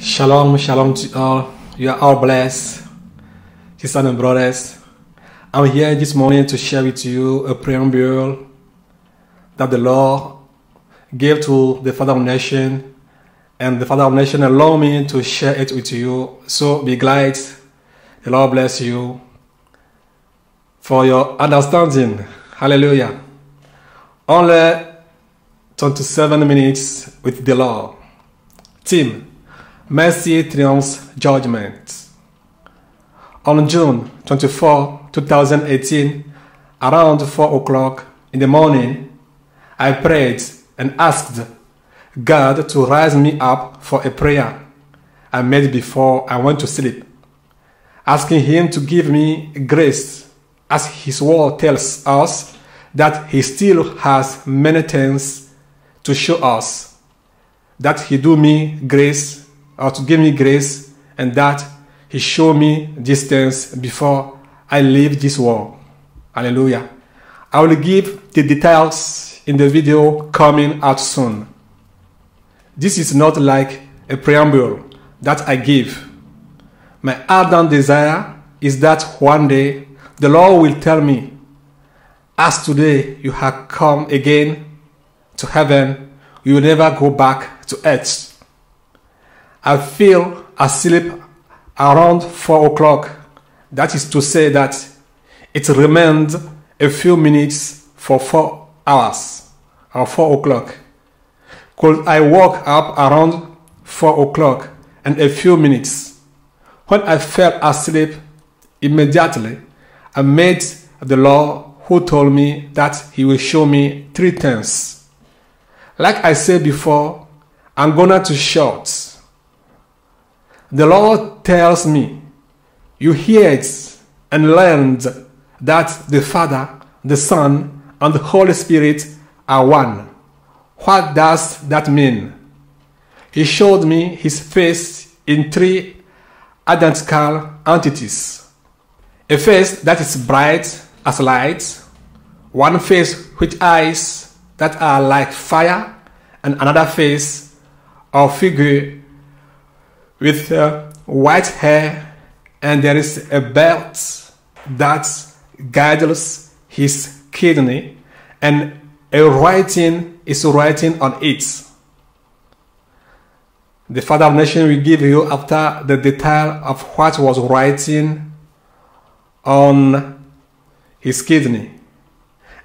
Shalom, shalom to all. You are all blessed, sisters and brothers. I'm here this morning to share with you a preamble that the Lord gave to the Father of Nation, and the Father of Nation allowed me to share it with you. So be glad. The Lord bless you for your understanding. Hallelujah. Only 27 minutes with the Lord. Team. Mercy triumphs judgment. On June 24, 2018, around 4 o'clock in the morning, I prayed and asked God to rise me up for a prayer I made before I went to sleep, asking Him to give me grace, as His word tells us that He still has many things to show us, that He do me grace, or to give me grace, and that He show me these things before I leave this world. Hallelujah. I will give the details in the video coming out soon. This is not like a preamble that I give. My ardent desire is that one day the Lord will tell me, as today you have come again to heaven, you will never go back to earth. I feel asleep around 4 o'clock. That is to say that it remained a few minutes for 4 hours or 4 o'clock. Could I woke up around 4 o'clock and a few minutes? When I fell asleep, immediately I met the Lord, who told me that He will show me 3 things. Like I said before, I'm gonna to short. The Lord tells me, you hear it and learned that the Father, the Son, and the Holy Spirit are one. What does that mean? He showed me His face in 3 identical entities. A face that is bright as light, one face with eyes that are like fire, and another face or figure with white hair, and there is a belt that girdles his kidney, and a writing is writing on it. The Father of Nation will give you after the detail of what was writing on his kidney.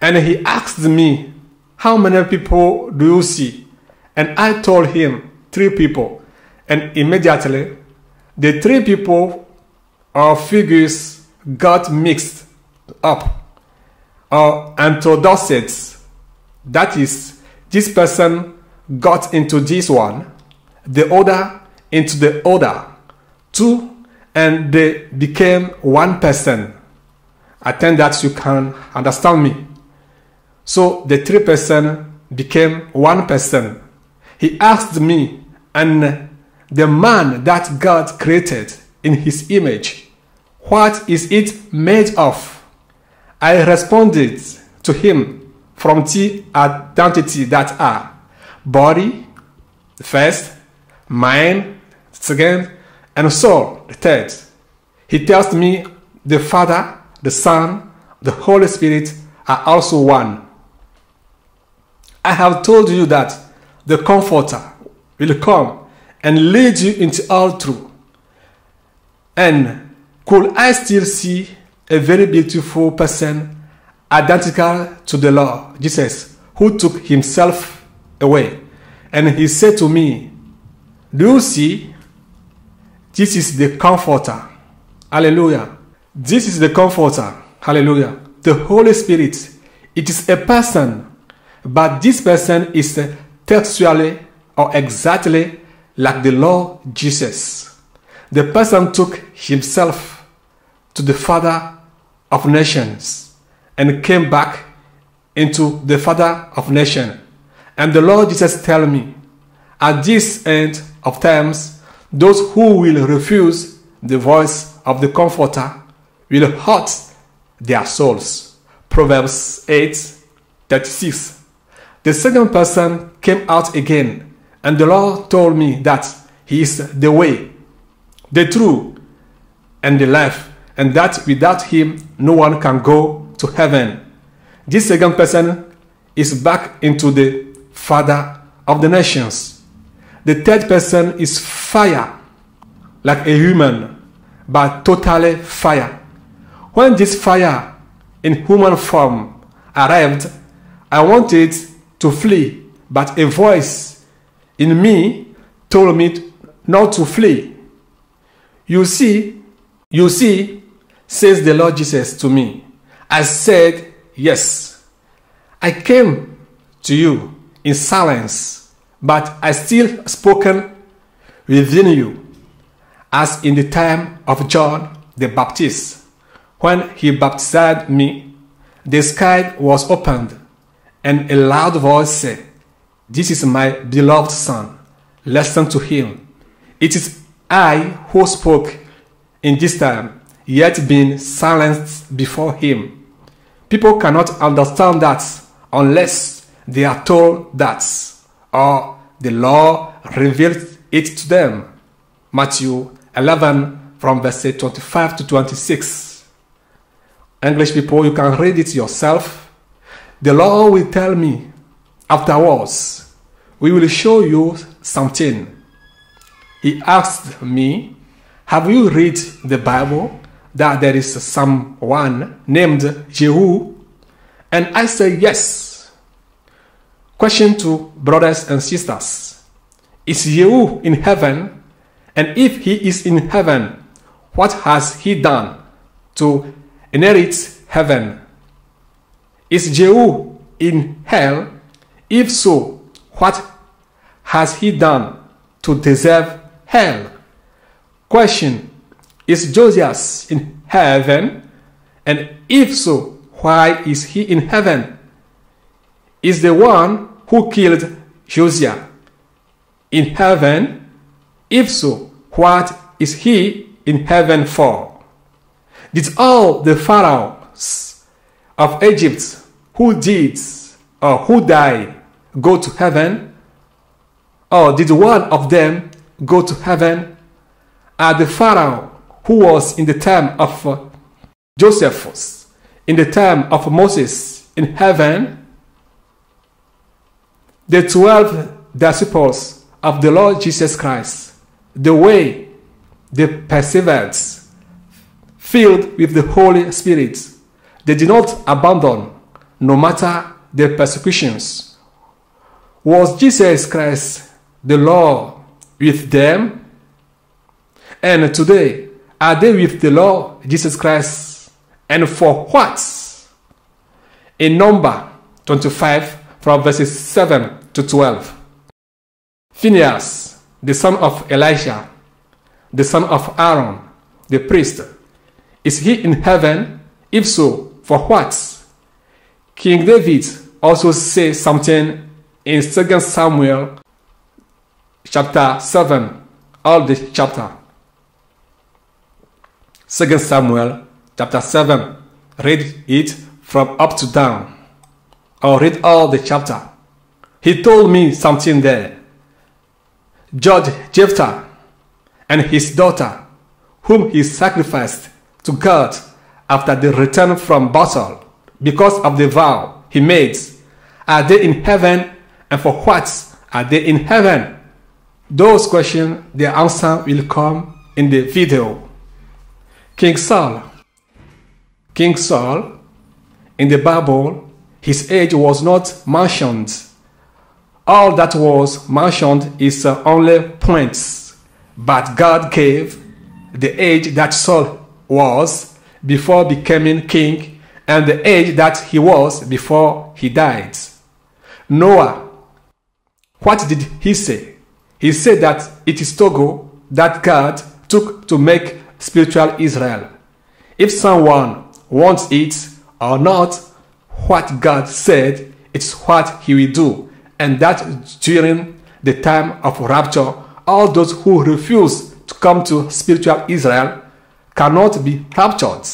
And he asked me, how many people do you see? And I told him 3 people. And immediately, the 3 people or figures got mixed up or introduced. That is, this person got into this one, the other into the other, 2, and they became 1 person. I think that you can understand me. So the 3 person became 1 person. He asked me, and the man that God created in His image, what is it made of? I responded to him from 3 identities that are body, the first, mind, the second, and soul, the third. He tells me the Father, the Son, the Holy Spirit are also one. I have told you that the Comforter will come and lead you into all truth. And could I still see a very beautiful person identical to the Lord Jesus, who took Himself away? And He said to me, do you see? This is the Comforter. Hallelujah. This is the Comforter. Hallelujah. The Holy Spirit. It is a person, but this person is textually or exactly like the Lord Jesus. The person took himself to the Father of nations and came back into the Father of nations. And the Lord Jesus tell me, at this end of times, those who will refuse the voice of the Comforter will hurt their souls. Proverbs 8:36. The second person came out again, and the Lord told me that He is the way, the truth, and the life, and that without him no one can go to heaven. This second person is back into the Father of the nations. The third person is fire, like a human, but totally fire. When this fire in human form arrived, I wanted to flee, but a voice in me told me not to flee. You see, says the Lord Jesus to me. I said, yes. I came to you in silence, but I still spoken within you, as in the time of John the Baptist. When he baptized me, the sky was opened, and a loud voice said, "This is my beloved Son. Listen to him." It is I who spoke in this time, yet been silenced before him. People cannot understand that unless they are told that, or the Lord reveals it to them. Matthew 11 from verse 25 to 26. English people, you can read it yourself. The Lord will tell me afterwards, "We will show you something." He asked me, "Have you read the Bible that there is someone named Jehu?" And I said, "Yes." Question to brothers and sisters: is Jehu in heaven? And if he is in heaven, what has he done to inherit heaven? Is Jehu in hell? If so, what has he done to deserve hell? Question: is Josias in heaven? And if so, why is he in heaven? Is the one who killed Josiah in heaven? If so, what is he in heaven for? Did all the pharaohs of Egypt who did or who died go to heaven? Or did one of them go to heaven? Are the pharaoh who was in the time of Josephus, in the time of Moses, in heaven? The 12 disciples of the Lord Jesus Christ, the way they persevered, filled with the Holy Spirit, they did not abandon no matter the persecutions. Was Jesus Christ the Lord with them? And today, are they with the Lord Jesus Christ? And for what? In Number 25 from verses 7 to 12. Phinehas, the son of Elijah, the son of Aaron, the priest, is he in heaven? If so, for what? King David also says something in 2 Samuel chapter 7, all the chapter. 2 Samuel chapter 7, read it from up to down, or read all the chapter. He told me something there. Judge Jephthah and his daughter, whom he sacrificed to God after the return from battle, because of the vow he made, are they in heaven? And for what are they in heaven? Those questions, their answer will come in the video. King Saul, in the Bible, his age was not mentioned. All that was mentioned is only points, but God gave the age that Saul was before becoming king and the age that he was before he died. Noah, what did he say? He said that it is Togo that God took to make spiritual Israel. If someone wants it or not, what God said, it's what he will do. And that during the time of rapture, all those who refuse to come to spiritual Israel cannot be raptured.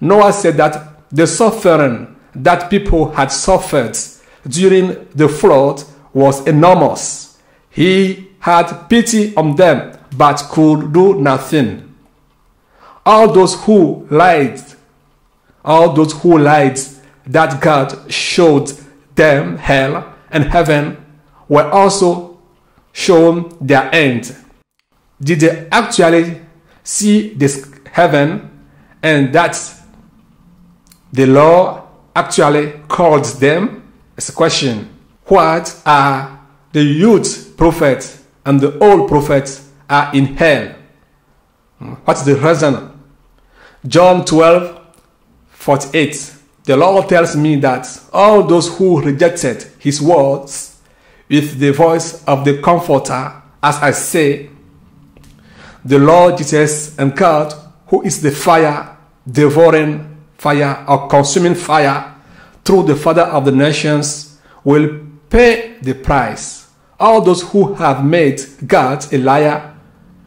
Noah said that the suffering that people had suffered during the flood was enormous. He had pity on them, but could do nothing. All those who lied that God showed them hell and heaven were also shown their end. Did they actually see this heaven and that the Lord actually called them? It's a question. What are the youth prophets and the old prophets are in hell? What's the reason? John 12:48. The Lord tells me that all those who rejected his words with the voice of the Comforter, as I say, the Lord Jesus and God, who is the fire, devouring fire or consuming fire, through the Father of the nations, will pay the price. All those who have made God a liar,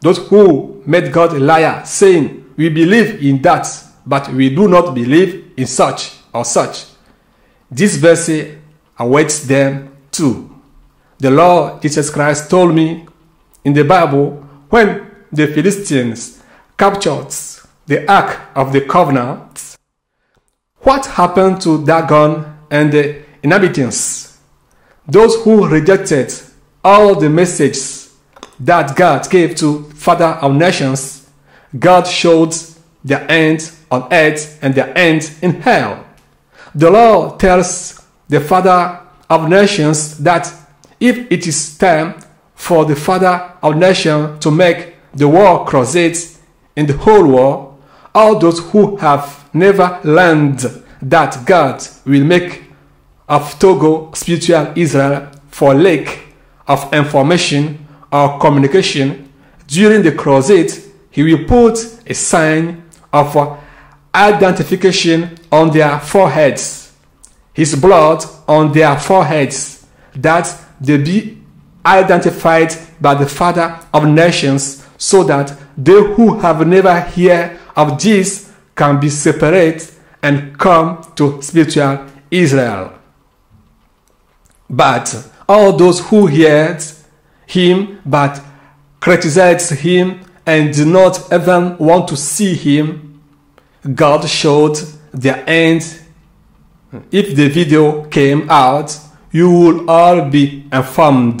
those who made God a liar, saying, we believe in that, but we do not believe in such or such. This verse awaits them too. The Lord Jesus Christ told me in the Bible, when the Philistines captured the Ark of the Covenant, what happened to Dagon and the inhabitants? Those who rejected all the messages that God gave to Father of Nations, God showed their end on earth and their end in hell. The Lord tells the Father of Nations that if it is time for the Father of Nations to make the war crusade in the whole world, all those who have never learned that God will make of Togo spiritual Israel for lack of information or communication during the crusade, he will put a sign of identification on their foreheads, his blood on their foreheads, that they be identified by the Father of Nations, so that they who have never heard of this can be separate and come to spiritual Israel. But all those who heard him but criticized him and did not even want to see him, God showed their end. If the video came out, you will all be informed.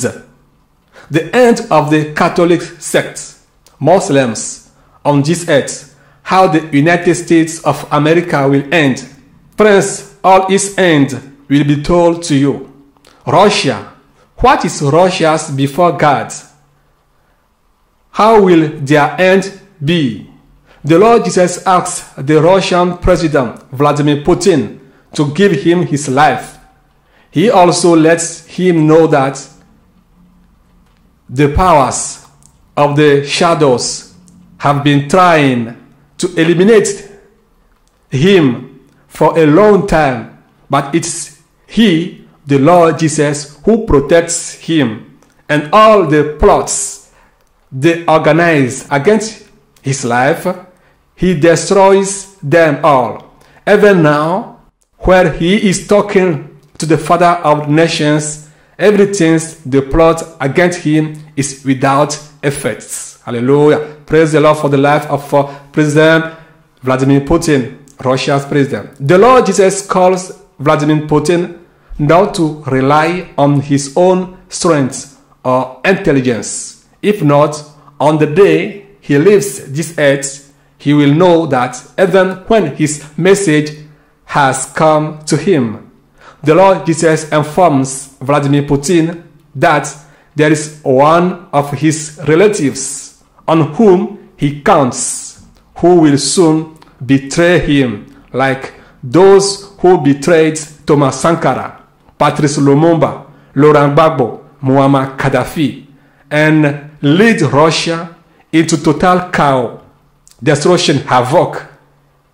The end of the Catholic sect, Muslims on this earth, how the United States of America will end. Friends, all its end will be told to you. Russia, what is Russia's before God? How will their end be? The Lord Jesus asked the Russian President Vladimir Putin to give him his life. He also lets him know that the powers of the shadows have been trying to eliminate him for a long time, but it's he, the Lord Jesus, who protects him, and all the plots they organize against his life, he destroys them all. Even now, where he is talking to the Father of Nations, everything they plot against him is without effects. Hallelujah. Praise the Lord for the life of President Vladimir Putin, Russia's president. The Lord Jesus calls Vladimir Putin not to rely on his own strength or intelligence. If not, on the day he leaves this earth, he will know that even when his message has come to him, the Lord Jesus informs Vladimir Putin that there is one of his relatives on whom he counts, who will soon betray him, like those who betrayed Thomas Sankara, Patrice Lumumba, Laurent Gbagbo, Muammar Gaddafi, and lead Russia into total chaos, destruction, havoc.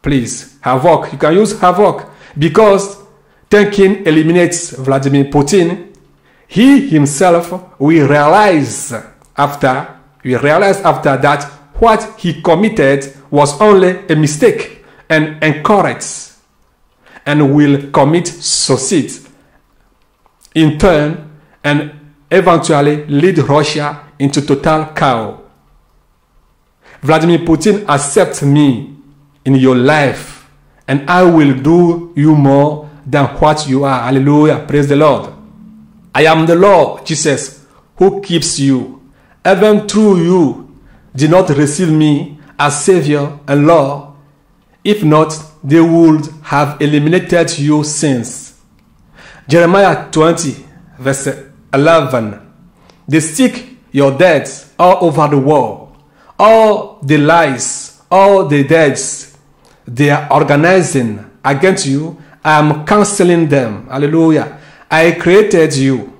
Please, havoc. You can use havoc, because thinking eliminates Vladimir Putin. He himself will realize after that what he committed was only a mistake and incorrect, and will commit suicide in turn, and eventually lead Russia into total chaos. Vladimir Putin, accept me in your life, and I will do you more than what you are. Hallelujah. Praise the Lord. I am the Lord, Jesus, who keeps you. Even through you did not receive me as Savior and Lord. If not, they would have eliminated you since. Jeremiah 20, verse 11. They seek your death all over the world. All the lies, all the deeds they are organizing against you, I am canceling them. Hallelujah. I created you.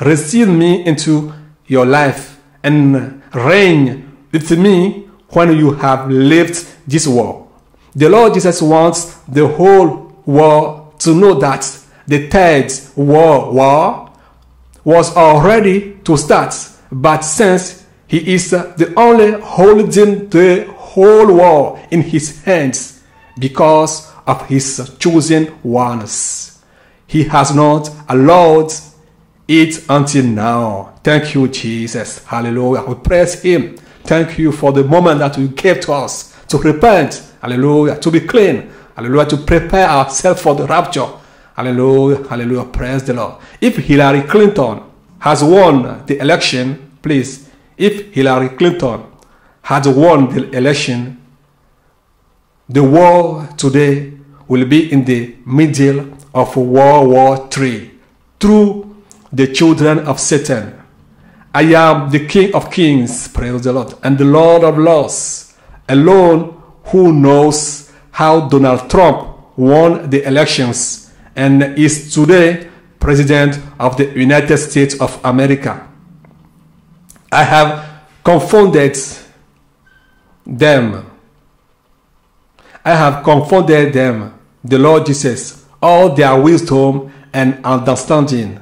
Receive me into your life and reign with me when you have left this world. The Lord Jesus wants the whole world to know that the third world war was already to start, but since He is the only holding the whole world in His hands because of His chosen ones, He has not allowed it until now. Thank you, Jesus. Hallelujah. We praise Him. Thank you for the moment that you gave to us to repent. Hallelujah. To be clean. Hallelujah. To prepare ourselves for the rapture. Hallelujah. Hallelujah. Praise the Lord. If Hillary Clinton has won the election, please, if Hillary Clinton had won the election, the world today will be in the middle of World War III through the children of Satan. I am the King of Kings, praise the Lord, and the Lord of Lords, alone who knows how Donald Trump won the elections and is today President of the United States of America. I have confounded them. I have confounded them, the Lord Jesus, all their wisdom and understanding.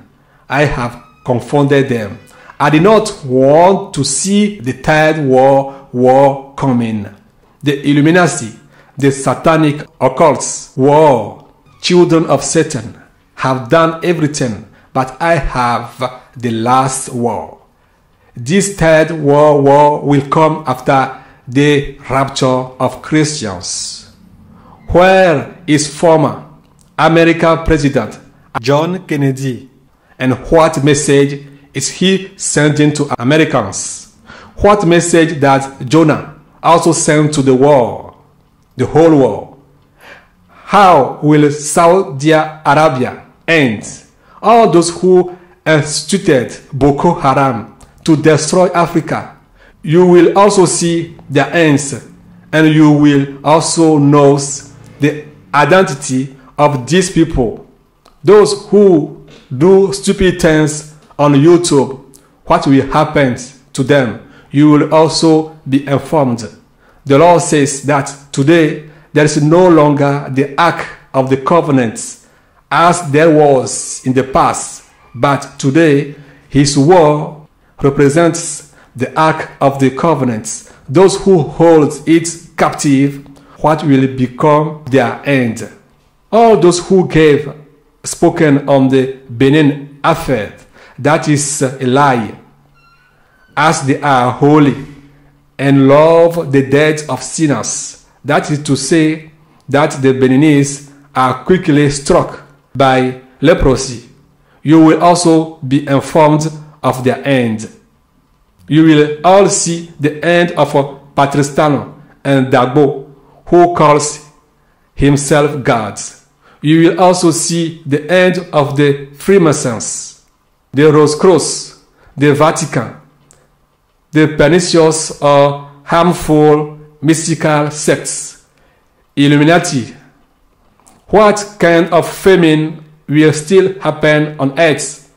I have confounded them. I did not want to see the third world war coming. The Illuminati, the satanic occults, war, children of Satan, have done everything, but I have the last war. This third world war will come after the rapture of Christians. Where is former American President John Kennedy? And what message is he sending to Americans? What message that Jonah also sent to the world, the whole world? How will Saudi Arabia end? All those who instituted Boko Haram to destroy Africa, you will also see their ends, and you will also know the identity of these people. Those who do stupid things on YouTube, what will happen to them? You will also be informed. The Lord says that today there is no longer the Ark of the Covenant as there was in the past, but today His word represents the Ark of the Covenant. Those who hold it captive, what will become their end? All those who gave spoken on the Benin affair, that is a lie, as they are holy and love the death of sinners. That is to say that the Beninese are quickly struck by leprosy. You will also be informed of their end. You will all see the end of Patristano and Dagbo, who calls himself God. You will also see the end of the Freemasons, the Rosicrucians, the Vatican, the pernicious or harmful mystical sects, Illuminati. What kind of famine will still happen on earth?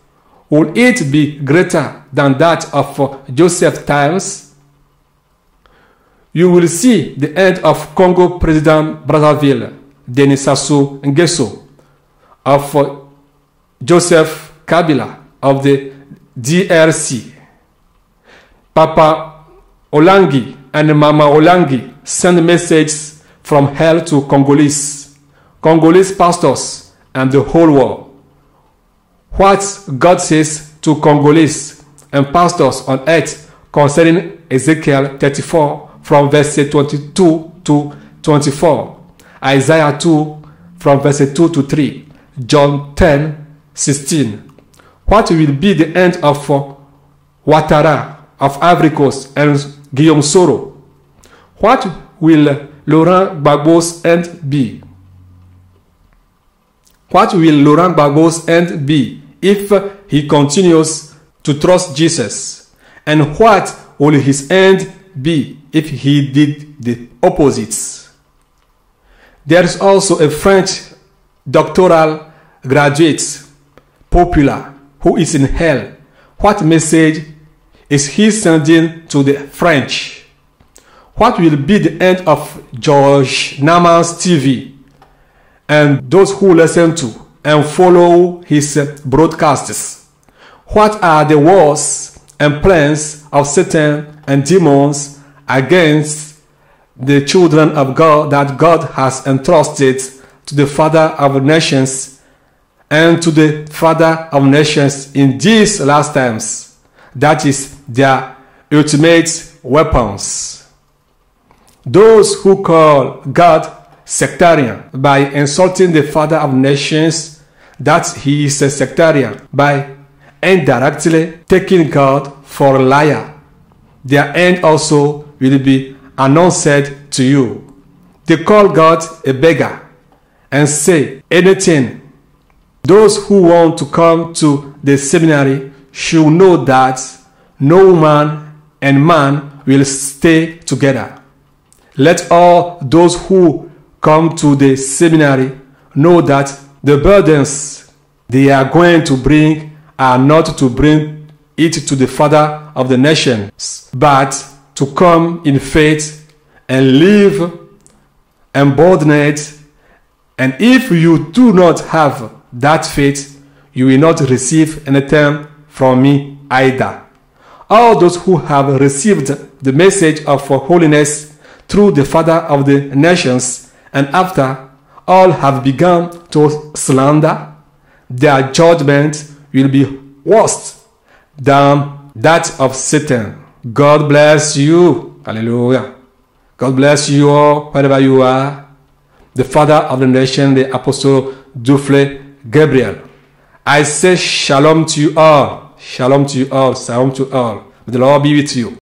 Will it be greater than that of Joseph's times? You will see the end of Congo President Brazzaville, Denis Sassou Nguesso, of Joseph Kabila of the DRC. Papa Olangi and Mama Olangi send messages from hell to Congolese pastors and the whole world. What God says to Congolese and pastors on earth concerning Ezekiel 34 from verse 22 to 24, Isaiah 2 from verse 2 to 3, John 10:16. What will be the end of Ouattara, of Ivory Coast, and Guillaume Soro? What will Laurent Gbagbo's end be? What will Laurent Gbagbo's end be if he continues to trust Jesus? And what will his end be if he did the opposite? There is also a French doctoral graduate, popular, who is in hell. What message is he sending to the French? What will be the end of George Nama's TV and those who listen to and follow his broadcasts? What are the wars and plans of Satan and demons against the children of God that God has entrusted to the Father of nations and to the Father of nations in these last times? That is their ultimate weapons. Those who call God sectarian by insulting the Father of nations, that he is a sectarian by indirectly taking God for a liar. Their end also will be announced to you. They call God a beggar and say anything. Those who want to come to the seminary should know that no man and man will stay together. Let all those who come to the seminary know that the burdens they are going to bring are not to bring it to the Father of the nations, but to come in faith and live emboldened. And if you do not have that faith, you will not receive anything from me either. All those who have received the message of holiness through the Father of the nations, and after all have begun to slander, their judgment will be worse than that of Satan. God bless you. Hallelujah. God bless you all, wherever you are. The Father of the nation, the Apostle Dufle Gabriel. I say shalom to you all. Shalom to you all. Shalom to all. May the Lord be with you.